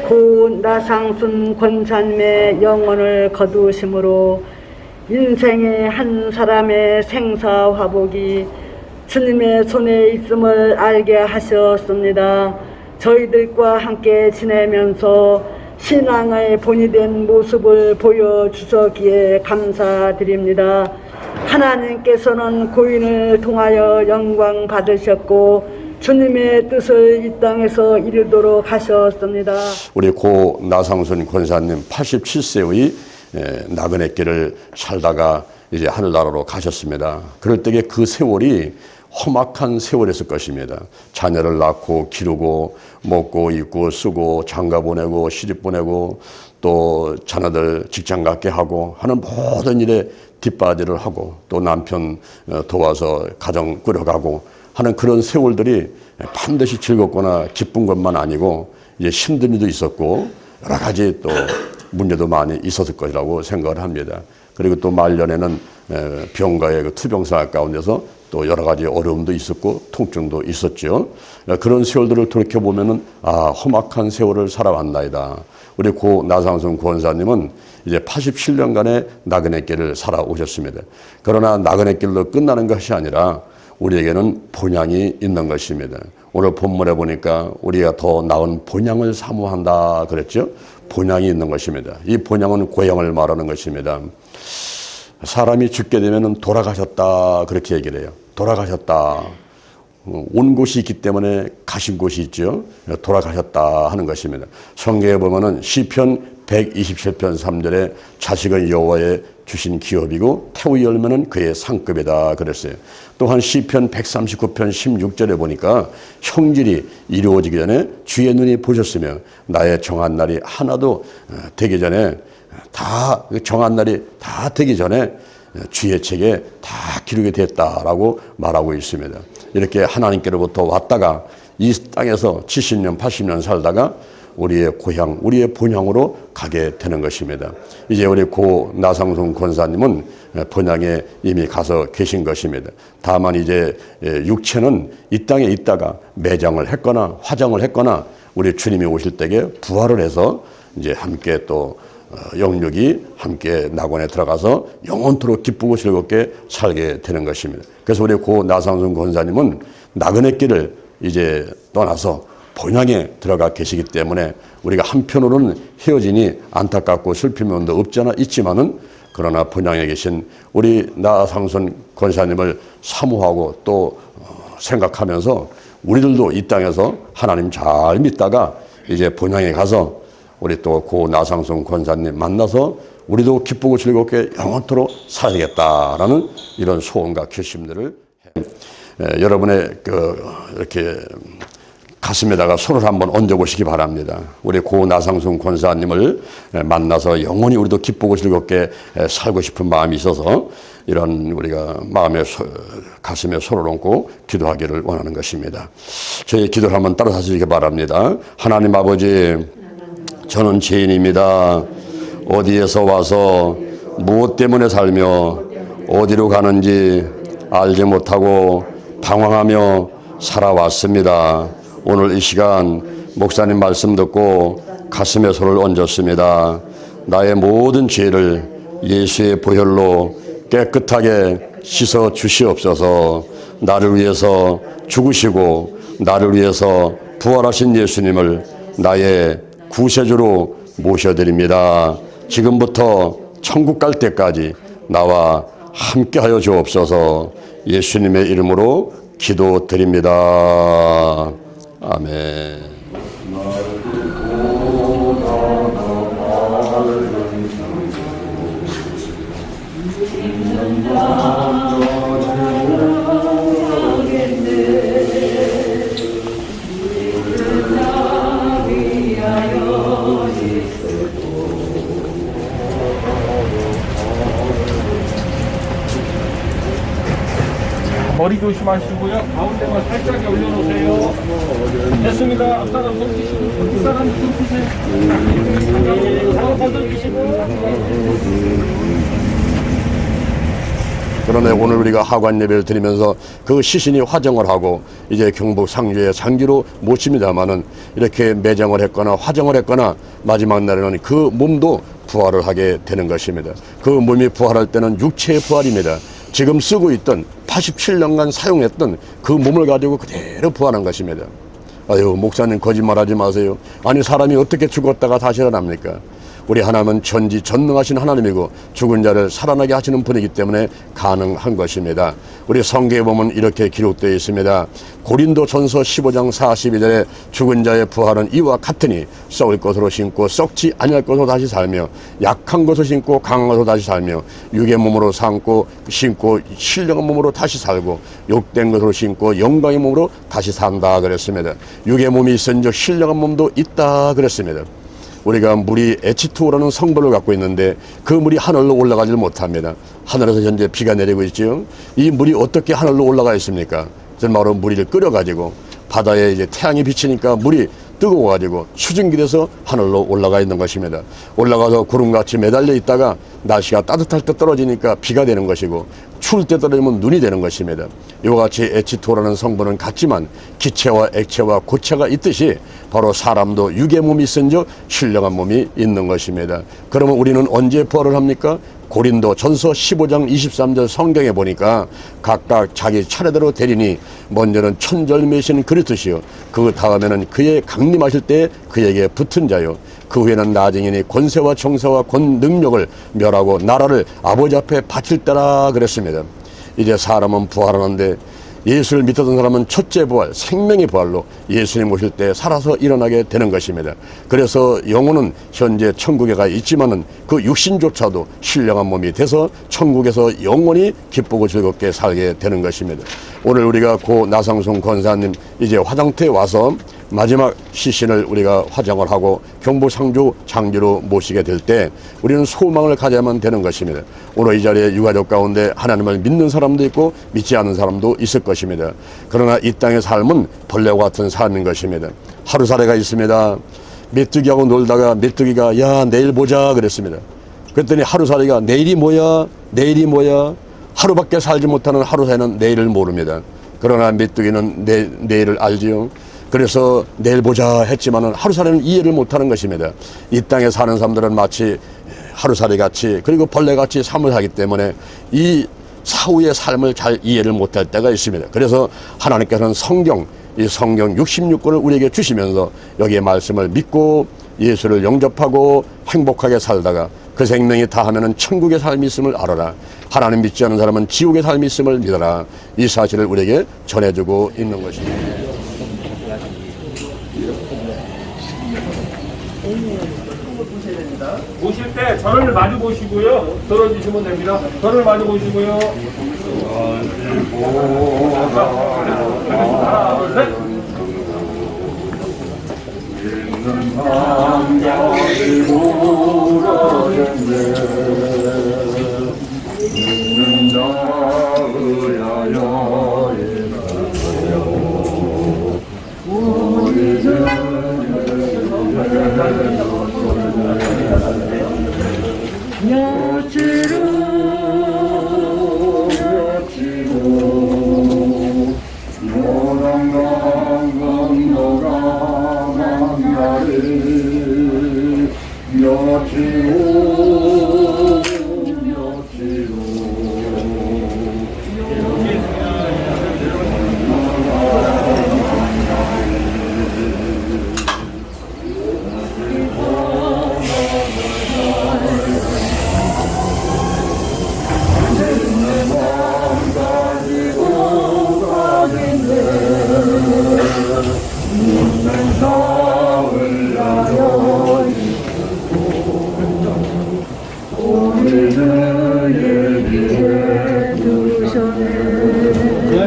고 나상순 권사님의 영혼을 거두심으로 인생의 한 사람의 생사화복이 주님의 손에 있음을 알게 하셨습니다. 저희들과 함께 지내면서 신앙의 본이 된 모습을 보여주셨기에 감사드립니다. 하나님께서는 고인을 통하여 영광 받으셨고 주님의 뜻을 이 땅에서 이루도록 하셨습니다. 우리 고 나상순 권사님 87세의 나그네 길을 살다가 이제 하늘나라로 가셨습니다. 그럴 때에 그 세월이 험악한 세월이었을 것입니다. 자녀를 낳고 기르고 먹고 입고 쓰고 장가 보내고 시집 보내고 또 자녀들 직장 갖게 하고 하는 모든 일에 뒷바라지를 하고 또 남편 도와서 가정 꾸려가고 하는 그런 세월들이 반드시 즐겁거나 기쁜 것만 아니고 이제 힘든 일도 있었고 여러 가지 또 문제도 많이 있었을 것이라고 생각을 합니다. 그리고 또 말년에는 병가의 그 투병생활 가운데서 또 여러 가지 어려움도 있었고 통증도 있었죠. 그런 세월들을 돌이켜보면은 험악한 세월을 살아왔나이다. 우리 고 나상순 권사님은 이제 87년간의 나그네 길을 살아오셨습니다. 그러나 나그네 길로 끝나는 것이 아니라 우리에게는 본향이 있는 것입니다. 오늘 본문에 보니까 우리가 더 나은 본향을 사모한다 그랬죠. 본향이 있는 것입니다. 이 본향은 고향을 말하는 것입니다. 사람이 죽게 되면 돌아가셨다 그렇게 얘기를 해요. 돌아가셨다. 온 곳이 있기 때문에 가신 곳이 있죠. 돌아가셨다 하는 것입니다. 성경에 보면은 시편 127편 3절에 자식은 여호와의 주신 기업이고 태우 열매는 그의 상급이다 그랬어요. 또한 시편 139편 16절에 보니까 형질이 이루어지기 전에 주의 눈이 보셨으며 나의 정한 날이 하나도 되기 전에 다 정한 날이 다 되기 전에 주의 책에 다 기록이 됐다라고 말하고 있습니다. 이렇게 하나님께로부터 왔다가 이 땅에서 70년 80년 살다가 우리의 고향, 우리의 본향으로 가게 되는 것입니다. 이제 우리 고 나상순 권사님은 본향에 이미 가서 계신 것입니다. 다만 이제 육체는 이 땅에 있다가 매장을 했거나 화장을 했거나 우리 주님이 오실 때에 부활을 해서 이제 함께 또 영육이 함께 낙원에 들어가서 영원토록 기쁘고 즐겁게 살게 되는 것입니다. 그래서 우리 고 나상순 권사님은 나그네 길을 이제 떠나서 본향에 들어가 계시기 때문에 우리가 한편으로는 헤어지니 안타깝고 슬픈 면도 없잖아 있지만은 그러나 본향에 계신 우리 나상순 권사님을 사모하고 또 생각하면서 우리들도 이 땅에서 하나님 잘 믿다가 이제 본향에 가서 우리 또 고 나상순 권사님 만나서 우리도 기쁘고 즐겁게 영원토록 살아야겠다라는 이런 소원과 결심들을 여러분의 이렇게 가슴에다가 손을 한번 얹어보시기 바랍니다. 우리 고 나상순 권사님을 만나서 영원히 우리도 기쁘고 즐겁게 살고 싶은 마음이 있어서 이런 우리가 가슴에 손을 얹고 기도하기를 원하는 것입니다. 저희 기도를 한번 따라서 하시기 바랍니다. 하나님 아버지, 저는 죄인입니다. 어디에서 와서 무엇 때문에 살며 어디로 가는지 알지 못하고 방황하며 살아왔습니다. 오늘 이 시간 목사님 말씀 듣고 가슴에 손을 얹었습니다. 나의 모든 죄를 예수의 보혈로 깨끗하게 씻어 주시옵소서. 나를 위해서 죽으시고 나를 위해서 부활하신 예수님을 나의 구세주로 모셔드립니다. 지금부터 천국 갈 때까지 나와 함께하여 주옵소서. 예수님의 이름으로 기도드립니다. 아멘. 머리 조심하시고요. 가운데만 살짝 올려놓으세요. 됐습니다. 앞사람 손 드시고, 뒷사람 손 드세요. 서로 벗어주시고. 그러나 오늘 우리가 하관 예배를 드리면서 그 시신이 화정을 하고 이제 경북 상주의 장지로 모십니다마는 이렇게 매장을 했거나 화정을 했거나 마지막 날에는 그 몸도 부활을 하게 되는 것입니다. 그 몸이 부활할 때는 육체의 부활입니다. 지금 쓰고 있던 87년간 사용했던 그 몸을 가지고 그대로 부활한 것입니다. 아유, 목사님 거짓말하지 마세요. 아니, 사람이 어떻게 죽었다가 다시 일어납니까? 우리 하나님은 전지전능하신 하나님이고 죽은 자를 살아나게 하시는 분이기 때문에 가능한 것입니다. 우리 성경에 보면 이렇게 기록되어 있습니다. 고린도전서 15장 42절에 죽은 자의 부활은 이와 같으니 썩을 것으로 신고 썩지 아니할 것으로 다시 살며 약한 것을 신고 강한 것으로 다시 살며 육의 몸으로 신고 신령한 몸으로 다시 살고 욕된 것으로 신고 영광의 몸으로 다시 산다 그랬습니다. 육의 몸이 있은즉 신령한 몸도 있다 그랬습니다. 우리가 물이 H2O라는 성분을 갖고 있는데 그 물이 하늘로 올라가질 못합니다. 하늘에서 현재 비가 내리고 있죠. 이 물이 어떻게 하늘로 올라가 있습니까? 바로 물을 끓여가지고 바다에 이제 태양이 비치니까 물이 뜨거워가지고 수증기 돼서 하늘로 올라가 있는 것입니다. 올라가서 구름같이 매달려 있다가 날씨가 따뜻할 때 떨어지니까 비가 되는 것이고 추울 때 떨어지면 눈이 되는 것입니다. 이와 같이 H2O라는 성분은 같지만 기체와 액체와 고체가 있듯이 바로 사람도 육의 몸이 있은즉 신령한 몸이 있는 것입니다. 그러면 우리는 언제 부활을 합니까? 고린도전서 15장 23절 성경에 보니까 각각 자기 차례대로 되리니 먼저는 천절매신 그리스도시요 그 다음에는 그의 강림하실 때 그에게 붙은 자요 그 후에는 나중이니 권세와 정사와 권능력을 멸하고 나라를 아버지 앞에 바칠 때라 그랬습니다. 이제 사람은 부활하는데 예수를 믿었던 사람은 첫째 부활, 생명의 부활로 예수님 오실 때 살아서 일어나게 되는 것입니다. 그래서 영혼은 현재 천국에 가 있지만은 그 육신조차도 신령한 몸이 돼서 천국에서 영원히 기쁘고 즐겁게 살게 되는 것입니다. 오늘 우리가 고 나상순 권사님 이제 화장터에 와서 마지막 시신을 우리가 화장을 하고 경북 상주 장지로 모시게 될 때 우리는 소망을 가져야만 되는 것입니다. 오늘 이 자리에 유가족 가운데 하나님을 믿는 사람도 있고 믿지 않는 사람도 있을 것입니다. 그러나 이 땅의 삶은 벌레와 같은 삶인 것입니다. 하루살이가 있습니다. 메뚜기하고 놀다가 메뚜기가 야 내일 보자 그랬습니다. 그랬더니 하루살이가 내일이 뭐야 하루밖에 살지 못하는 하루살이는 내일을 모릅니다. 그러나 메뚜기는 내일을 알지요. 그래서 내일 보자 했지만은 하루살이는 이해를 못하는 것입니다. 이 땅에 사는 사람들은 마치 하루살이같이 그리고 벌레같이 삶을 하기 때문에 이 사후의 삶을 잘 이해를 못할 때가 있습니다. 그래서 하나님께서는 이 성경 66권을 우리에게 주시면서 여기에 말씀을 믿고 예수를 영접하고 행복하게 살다가 그 생명이 다하면은 천국의 삶이 있음을 알아라. 하나님 믿지 않는 사람은 지옥의 삶이 있음을 믿어라. 이 사실을 우리에게 전해주고 있는 것입니다. 보실 때 저를 마주 보시고요. 떨어지시면 됩니다. 저를 마주 보시고요. 하나, 둘, 셋.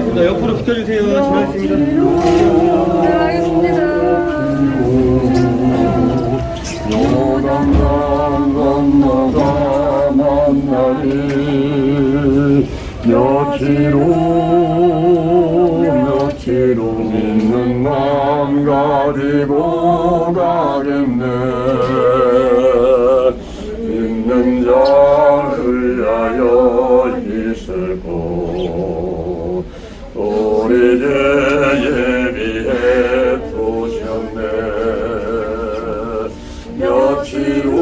고맙습니다. 옆으로 비켜주세요. 고맙습니다. 며치로 믿는 마음 가지고 가겠네. 믿는 자를 위하여 있을 것 꽃으로